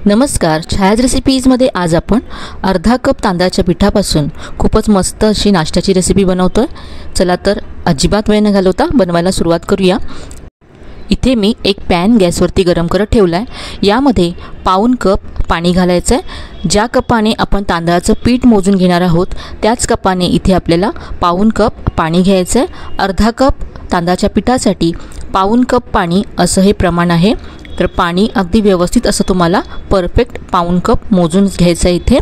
नमस्कार, छायाज रेसिपीजमध्ये आज आपण अर्धा कप तांदळाच्या पिठापासून खूपच मस्त अशी नाश्त्याची रेसिपी बनवतोय। चला तर अजिबात वेळ न घालवता बनवायला सुरुवात करूया। इथे मी एक पॅन गॅसवरती गरम करत ठेवला आहे। यामध्ये पाऊण कप पाणी घालायचं आहे। ज्या कपाने आपण तांदळाचं पीठ मोजून घेणार आहोत त्याच कपाने इथे आपल्याला पाऊण कप पाणी घ्यायचं आहे। अर्धा कप तांदळाच्या पिठासाठी पाऊण कप पाणी असं हे प्रमाण आहे। तर पाणी अगदी व्यवस्थित असं तुम्हाला परफेक्ट पाऊण कप मोजून घ्यायचं आहे इथे।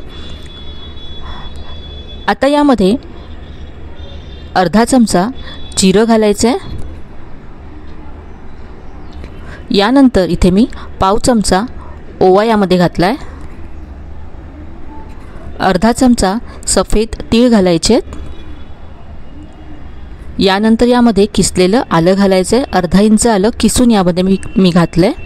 आता यामध्ये अर्धा चमचा जिरं घालायचं आहे। यानंतर इथे मी पाव चमचा ओवा यामध्ये घातला आहे। अर्धा चमचा सफेद तीळ घालायचे आहेत। यानंतर यामध्ये किसलेलं आलं घालायचं आहे। अर्धा इंच आलं किसून यामध्ये मी घातलं आहे।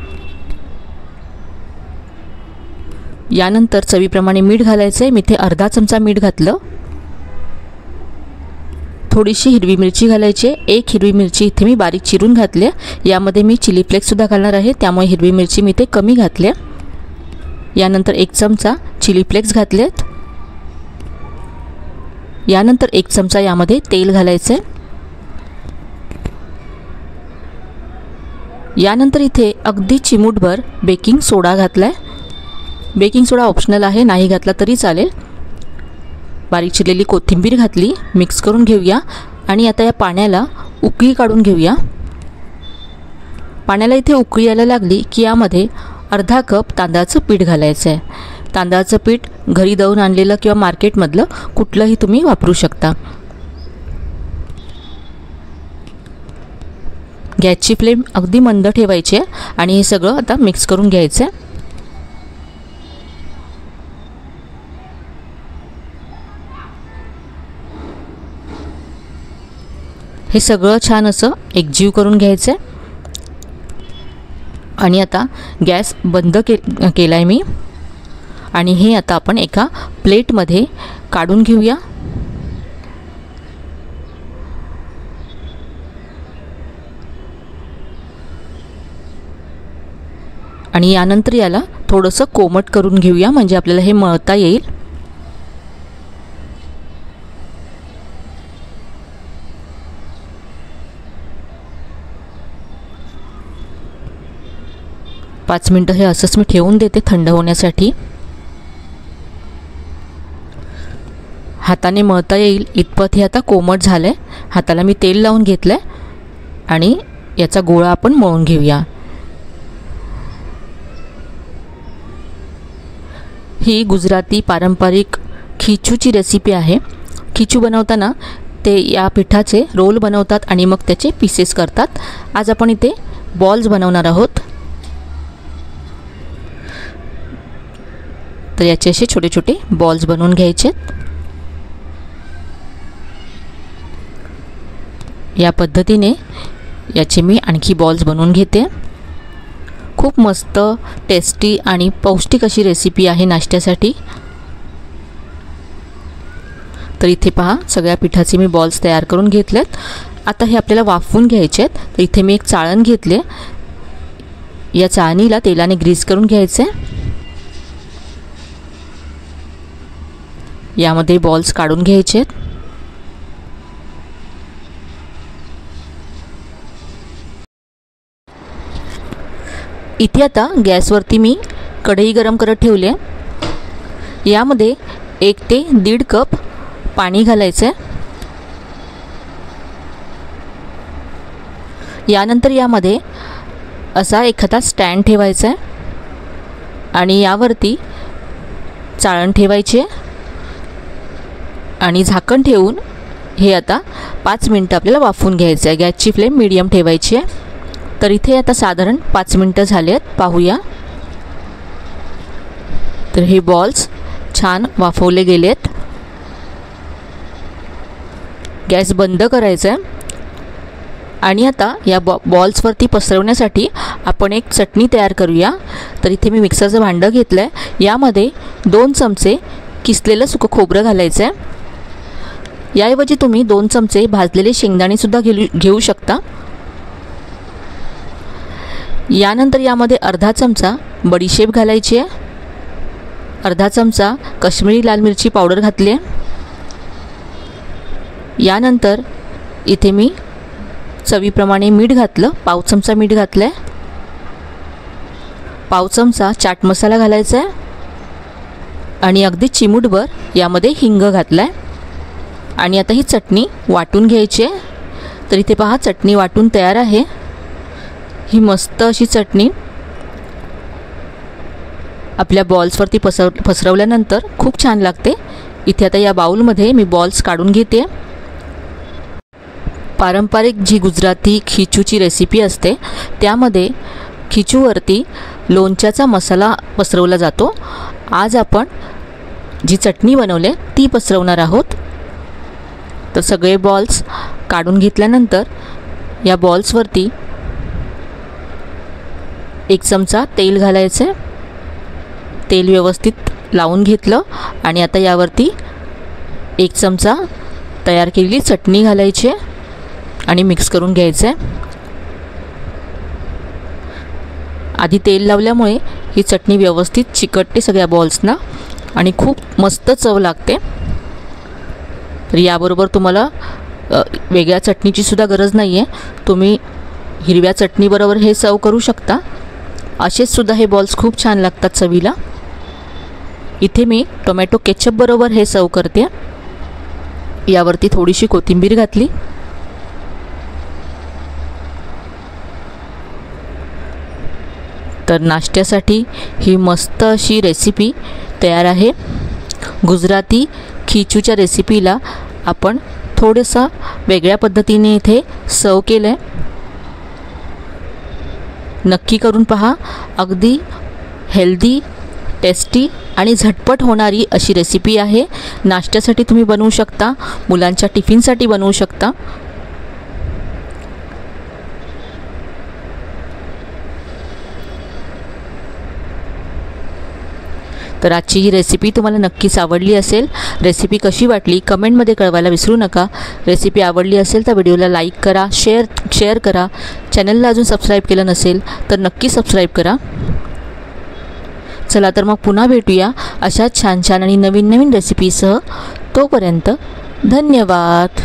यानंतर चवीप्रमाणे मीठ घालायचं आहे। मी इथे अर्धा चमचा मीठ घातलं। थोडीशी हिरवी मिरची घालायची आहे। एक हिरवी मिरची इथे मी बारीक चिरून घातली आहे। यामध्ये मी चिली फ्लेक्स सुद्धा घालणार आहे, त्यामुळे हिरवी मिरची मी इथे कमी घातली आहे। यानंतर एक चमचा चिली फ्लेक्स घातलेत। यानंतर एक चमचा यामध्ये तेल घालायचं आहे। यानंतर इथे अगदी चिमूटभर बेकिंग सोडा घातलाय। बेकिंग सोडा ऑप्शनल आहे, नाही घातला तरी चालेल। बारीक चिरलेली कोथिंबीर घातली, मिक्स करून घेऊया आणि आता या पाण्याला उकळी काढून घेऊया। पाण्याला इथे उकळी यायला लागली की यामध्ये अर्धा कप तांदळाचं पीठ घालायचं आहे। तांदळाचं पीठ घरी दळून आणलेलं किंवा मार्केटमधलं कुठलंही तुम्ही वापरू शकता। गॅसची फ्लेम अगदी मंद ठेवायची आहे आणि हे सगळं आता मिक्स करून घ्यायचं आहे। हे सगळं छान असं एकजीव करून घ्यायचं आहे आणि आता गॅस बंद केलाय मी आणि हे आता आपण एका प्लेटमध्ये काढून घेऊया। आणि यानंतर याला थोडंसं कोमट करून घेऊया, म्हणजे आपल्याला हे मळता येईल। पाच मिनिटं हे असंच मी ठेवून देते थंड होण्यासाठी। हाताने मळता येईल इतपत हे आता कोमट झालंय। हाताला मी तेल लावून घेतलंय आणि याचा गोळा आपण मळून घेऊया। ही गुजराती पारंपरिक खिचूची रेसिपी आहे। खिचू बनवताना ते या पिठाचे रोल बनवतात आणि मग त्याचे पीसेस करतात। आज आपण इथे बॉल्स बनवणार आहोत। तर याचे असे छोटे छोटे बॉल्स बनवून घ्यायचे। या पद्धतीने याचे मी आणखी बॉल्स बनवून घेते। खूप मस्त टेस्टी आणि पौष्टिक अशी रेसिपी आहे नाश्त्यासाठी। तर इथे पहा, सगळ्या पिठाचे मी बॉल्स तयार करून घेतलेत। आता हे आपल्याला वाफवून घ्यायचे आहेत। तर इथे मी एक चाळण घेतले, या चाळणीला तेलाने ग्रीस करून घ्यायचे। यामध्ये बॉल्स काढून घ्यायचे। इथे आता गॅसवरती मी कढई गरम करत ठेवली आहे। यामध्ये 1 ते 1.5 कप पाणी घालायचं आहे। यानंतर यामध्ये असा एखादा स्टँड ठेवायचा आहे आणि यावरती चाळण ठेवायची आहे आणि झाकण ठेवून हे आता 5 मिनिटं आपल्याला वाफवून घ्यायचं आहे। गॅसची फ्लेम मीडियम ठेवायची आहे। तर इथे आता साधारण 5 मिनिटं झाले आहेत, पाहूया। तर हे बॉल्स छान वाफवले गेलेत। गॅस बंद करायचा आहे आणि आता या बॉल्सवरती पसरवण्यासाठी आपण एक चटणी तयार करूया। तर इथे मी मिक्सरचं भांडं घेतलं आहे। यामध्ये 2 चमचे किसलेलं सुकं खोबरं घालायचं आहे। याऐवजी तुम्ही 2 चमचे भाजलेले शेंगदाणे सुद्धा घेऊ शकता। यानंतर यामध्ये अर्धा चमचा बडीशेप घालायची आहे। अर्धा चमचा काश्मीरी लाल मिरची पावडर घातली आहे। यानंतर इथे मी चवीप्रमाणे मीठ घातलं, पाव चमचा मीठ घातलं आहे। पाव चमचा चाट मसाला घालायचा आहे आणि अगदी चिमूटभर यामध्ये हिंग घातला आहे। आणि आता ही चटणी वाटून घ्यायची आहे। तर इथे पहा चटणी वाटून तयार आहे। ही मस्त अशी चटणी आपल्या बॉल्सवरती पसरवल्यानंतर खूप छान लागते। इथे आता या बाउलमध्ये मी बॉल्स काढून घेते। पारंपरिक जी गुजराती खिचूची रेसिपी असते त्यामध्ये खिचूवरती लोणच्याचा मसाला पसरवला जातो। आज आपण जी चटणी बनवली ती पसरवणार आहोत। तर सगळे बॉल्स काढून घेतल्यानंतर या बॉल्सवरती 1 चमचा तेल घालायचे। तेल व्यवस्थित लावून घेतलं आणि आता यावरती 1 चमचा तयार केलेली चटणी घालायची आणि मिक्स करून घ्यायचं। आधी तेल लावल्यामुळे ही चटणी व्यवस्थित चिकटते सगळ्या बॉल्सना आणि खूप मस्त चव लागते। तर याबरोबर तुम्हाला वेगळ्या चटणीची सुद्धा गरज नाही आहे। तुम्ही हिरव्या चटणीबरोबर हे सर्व करू शकता। असेच सुद्धा हे बॉल्स खूप छान लागतात चवीला। इथे मी टोमॅटो केचप बरोबर हे सर्व करते। यावरती थोडीशी कोथिंबीर घातली। तर नाश्त्यासाठी ही मस्त अशी रेसिपी तयार आहे। गुजराती खिचूच्या रेसिपीला आपण थोडंसं वेगळ्या पद्धतीने इथे सर्व केलं आहे। नक्की करून पहा। अगदी हेल्दी, टेस्टी आणि झटपट होणारी अशी रेसिपी आहे। नाश्त्यासाठी तुम्ही बनवू शकता, मुलांच्या टिफिनसाठी बनवू शकता। तर आजची ही रेसिपी तुम्हाला नक्कीच आवडली असेल। रेसिपी कशी वाटली कमेंटमध्ये कळवायला विसरू नका। रेसिपी आवडली असेल तर व्हिडिओला लाईक करा, शेअर करा। चॅनलला अजून सबस्क्राईब केलं नसेल तर नक्की सबस्क्राईब करा। चला तर मग पुन्हा भेटूया अशा छान छान आणि नवीन नवीन रेसिपीसह। तोपर्यंत धन्यवाद।